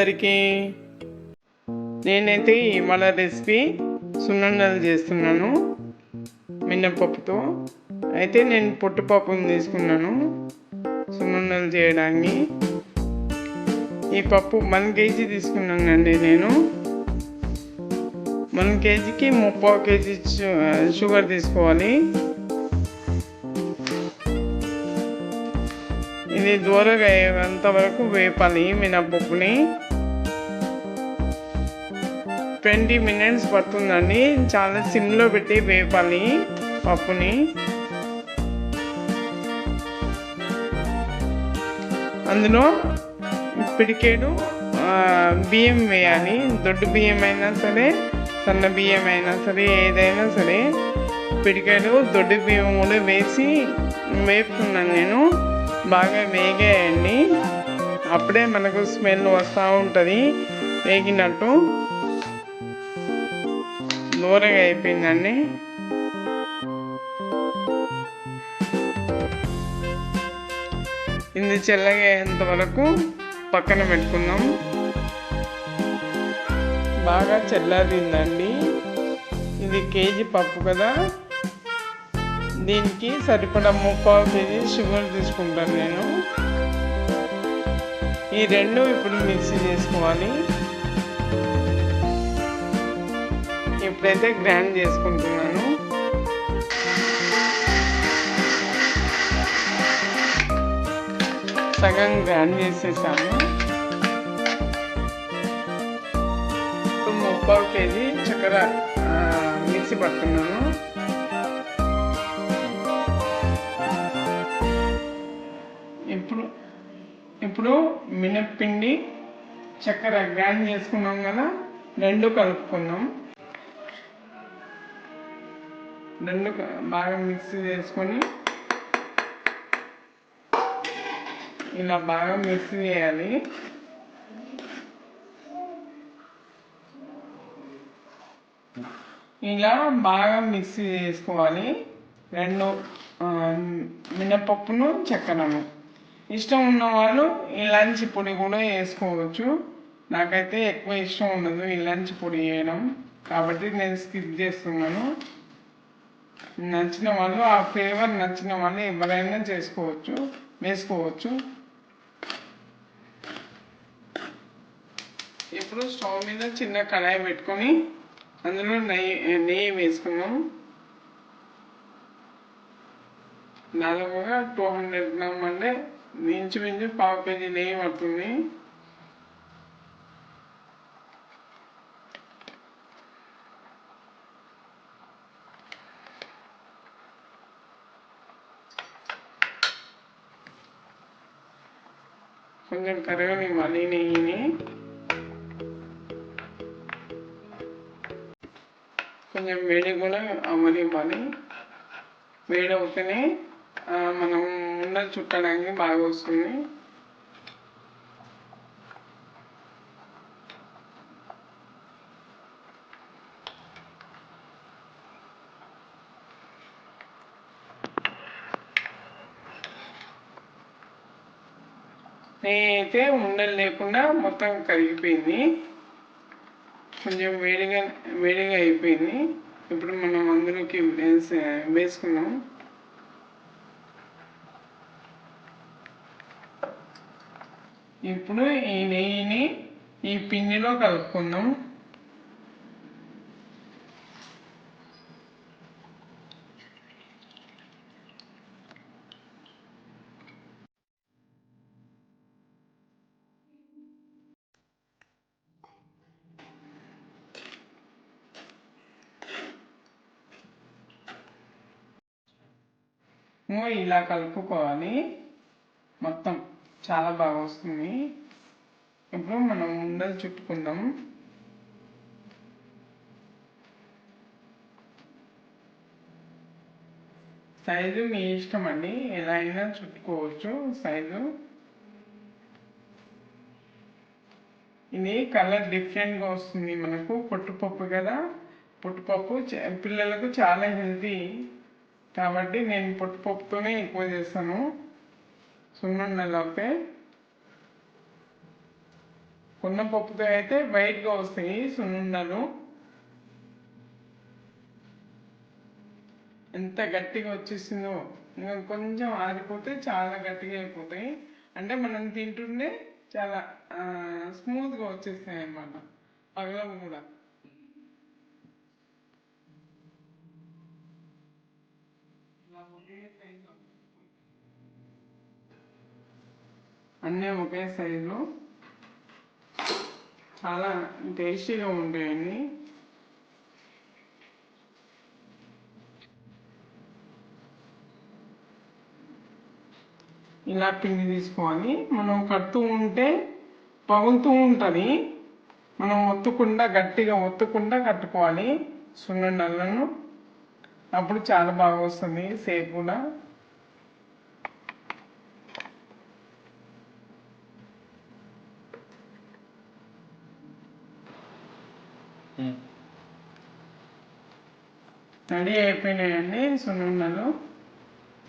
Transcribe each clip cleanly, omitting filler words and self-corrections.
అందరికీ. నేనైతే ఇవాళ రెసిపీ సున్నుండలు చేస్తున్నాను మినపప్పుతో. అయితే నేను పొట్టుపప్పుని తీసుకున్నాను సున్నుండలు చేయడానికి. ఈ పప్పు 1 kg తీసుకున్నానండి నేను. 1 kgకి 3/4 kg షుగర్ తీసుకోవాలి. ఇది దూరగా అయ్యేంత వరకు వేపాలి మినపప్పుని. 20 minutes పడుతుందండి. చాలా సిమ్లో పెట్టి వేపాలి పప్పుని. అందులో పిడికేడు బియ్యం వేయాలి. దొడ్డు బియ్యం అయినా సరే, సన్న బియ్యం అయినా సరే, ఏదైనా సరే పిడికేడు దొడ్డు బియ్యం కూడా వేసి వేపుతున్నాను నేను. బాగా వేగేయండి, అప్పుడే మనకు స్మెల్ వస్తూ ఉంటుంది వేగినట్టు. దూరగా అయిపోయిందండి. ఇది చల్లగా అయ్యేంత వరకు పక్కన పెట్టుకుందాం. బాగా చల్లారిందండి. ఇది కేజీ పప్పు కదా, దీనికి సరిపడా 3/4 kg షుగర్ తీసుకుంటాను నేను. ఈ రెండు ఇప్పుడు మిక్సీ చేసుకోవాలి. ఇప్పుడైతే గ్రైండ్ చేసుకుంటున్నాను. సగం గ్రైండ్ చేసేసాము. 3/4 kg చక్కెర మిక్సీ పడుతున్నాను. ఇప్పుడు మినప్పిండి చక్కెర గ్రైండ్ చేసుకున్నాం కదా, రెండు కలుపుకుందాం. రెండు బాగా మిక్స్ చేసుకొని ఇలా బాగా మిక్స్ చేయాలి. ఇలా బాగా మిక్స్ చేసుకోవాలి రెండు మినపప్పును చక్కెరను. ఇష్టం ఉన్నవాళ్ళు ఇలాంటి పొడి కూడా వేసుకోవచ్చు. నాకైతే ఎక్కువ ఇష్టం ఉండదు ఇలాంటి పొడి వేయడం, కాబట్టి నేను స్కిప్ చేస్తున్నాను. నచ్చిన వాళ్ళు, ఆ ఫ్లేవర్ నచ్చిన వాళ్ళు ఎవరైనా వేసుకోవచ్చు. ఇప్పుడు స్టవ్ మీద చిన్న కళాయి పెట్టుకొని అందులో నెయ్యి వేసుకున్నాం. దాదాపుగా 200 గ్రామ్ అంటే ఇంచుమించు 1/2 kg నెయ్యి పడుతుంది. కొంచెం కరగనివ్వాలి నెయ్యిని. కొంచెం వేడి కూడా అవ్వనివ్వాలి. వేడి అవుతేనే మనం ఉండలు చుట్టడానికి బాగా వస్తుంది. నెయ్యి అయితే ఉండలు లేకుండా మొత్తం కరిగిపోయింది. కొంచెం వేడిగా అయిపోయింది. ఇప్పుడు మనం అందులోకి వేసుకున్నాం. ఇప్పుడు ఈ నెయ్యిని ఈ పిండిలో కలుపుకుందాం. ఇలా కలుపుకోవాలి, మొత్తం చాలా బాగా వస్తుంది. ఇప్పుడు మనం ఉండలు చుట్టుకుందాం. సైజు మీ ఇష్టం అండి, ఎలా అయినా చుట్టుకోవచ్చు సైజు. ఇది కలర్ డిఫరెంట్గా వస్తుంది మనకు. పొట్టుపప్పు కదా, పొట్టుపప్పు పిల్లలకు చాలా హెల్తీ కాబట్టి నేను పొట్టుపప్పుతోనే ఎక్కువ చేస్తాను సున్నుండలు. అయితే కొన్న పప్పుతో అయితే వైట్గా వస్తాయి సున్నుండలు. ఎంత గట్టిగా వచ్చేసిందో, ఇంకా కొంచెం ఆరిపోతే చాలా గట్టిగా అయిపోతాయి. అంటే మనం తింటుండే చాలా స్మూత్గా వచ్చేస్తాయి అన్నమాట, పగలవు కూడా. అన్నీ ఒకే సైజు, చాలా టేస్టీగా ఉంటాయండి. ఇలా పిండి తీసుకోవాలి, మనం కడుతూ ఉంటే పగులుతూ ఉంటుంది. మనం గట్టిగా ఒత్తకుండా కట్టుకోవాలి సున్నుండలను. అప్పుడు చాలా బాగా వస్తుంది సేపు కూడా. రెడీ అయిపోయినాయండి సున్నుండలు.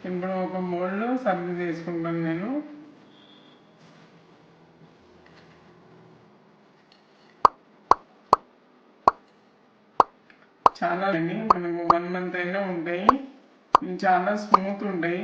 ఇప్పుడు ఒక బౌల్లో సర్వ్ చేసుకుంటాను నేను. చాలా అండి, మనకు 1 month అయినా ఉంటాయి. చాలా స్మూత్ ఉంటాయి.